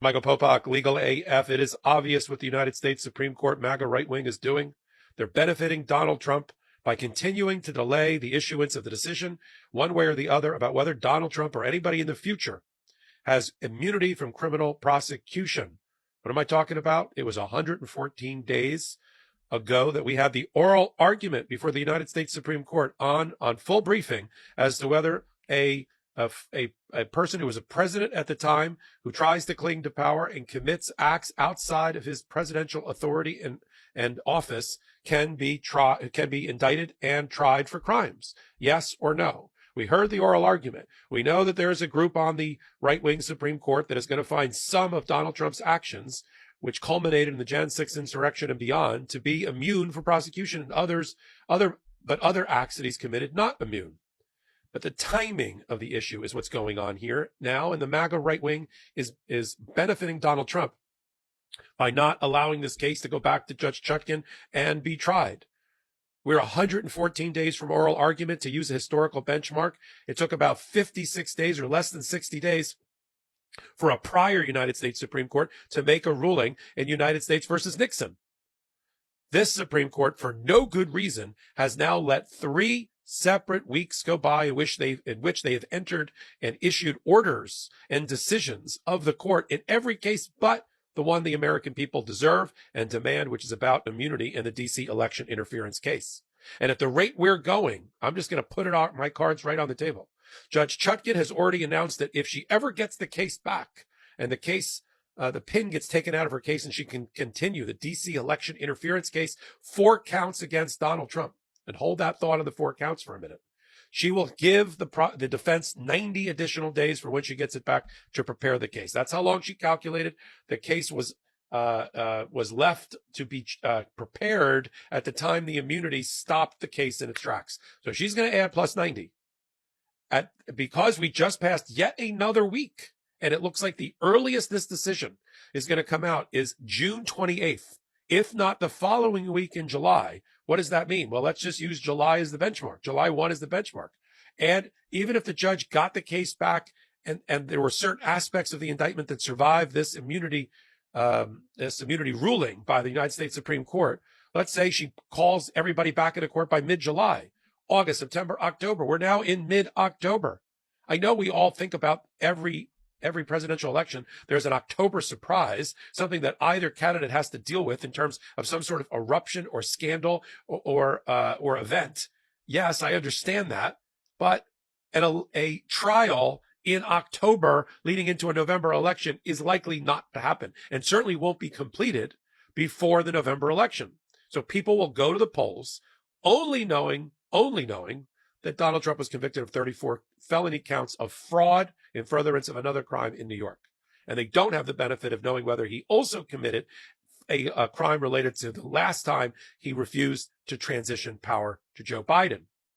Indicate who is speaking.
Speaker 1: Michael Popak, Legal AF. It is obvious what the United States Supreme Court MAGA right wing is doing. They're benefiting Donald Trump by continuing to delay the issuance of the decision, one way or the other, about whether Donald Trump or anybody in the future has immunity from criminal prosecution. What am I talking about? It was 114 days ago that we had the oral argument before the United States Supreme Court on full briefing as to whether a person who was a president at the time who tries to cling to power and commits acts outside of his presidential authority and office can be indicted and tried for crimes. Yes or no? We heard the oral argument. We know that there is a group on the right-wing Supreme Court that is going to find some of Donald Trump's actions, which culminated in the Jan 6 insurrection and beyond, to be immune from prosecution, and other acts that he's committed not immune. But the timing of the issue is what's going on here now, and the MAGA right wing is benefiting Donald Trump by not allowing this case to go back to Judge Chutkan and be tried. We're 114 days from oral argument. To use a historical benchmark, it took about 56 days or less than 60 days for a prior United States Supreme Court to make a ruling in United States versus Nixon. This Supreme Court, for no good reason, has now let 3 separate weeks go by in which they have entered and issued orders and decisions of the court in every case but the one the American people deserve and demand, which is about immunity in the D.C. election interference case. And at the rate we're going, I'm just going to put it out, my cards right on the table. Judge Chutkan has already announced that if she ever gets the case back and the pin gets taken out of her case and she can continue the D.C. election interference case, 4 counts against Donald Trump. And hold that thought on the 4 counts for a minute. She will give the defense 90 additional days for when she gets it back to prepare the case. That's how long she calculated. The case was left to be prepared at the time the immunity stopped the case in its tracks. So she's going to add plus 90. Because we just passed yet another week, and it looks like the earliest this decision is going to come out is June 28th, if not the following week in July. What does that mean? Well, let's just use July as the benchmark. July 1 is the benchmark. And even if the judge got the case back and there were certain aspects of the indictment that survived this immunity ruling by the United States Supreme Court, let's say she calls everybody back into court by mid-July, August, September, October. We're now in mid-October. I know we all think about every presidential election, there's an October surprise, something that either candidate has to deal with in terms of some sort of eruption or scandal or event. Yes, I understand that, but a trial in October leading into a November election is likely not to happen and certainly won't be completed before the November election. So people will go to the polls only knowing that Donald Trump was convicted of 34 felony counts of fraud in furtherance of another crime in New York. And they don't have the benefit of knowing whether he also committed a crime related to the last time he refused to transition power to Joe Biden.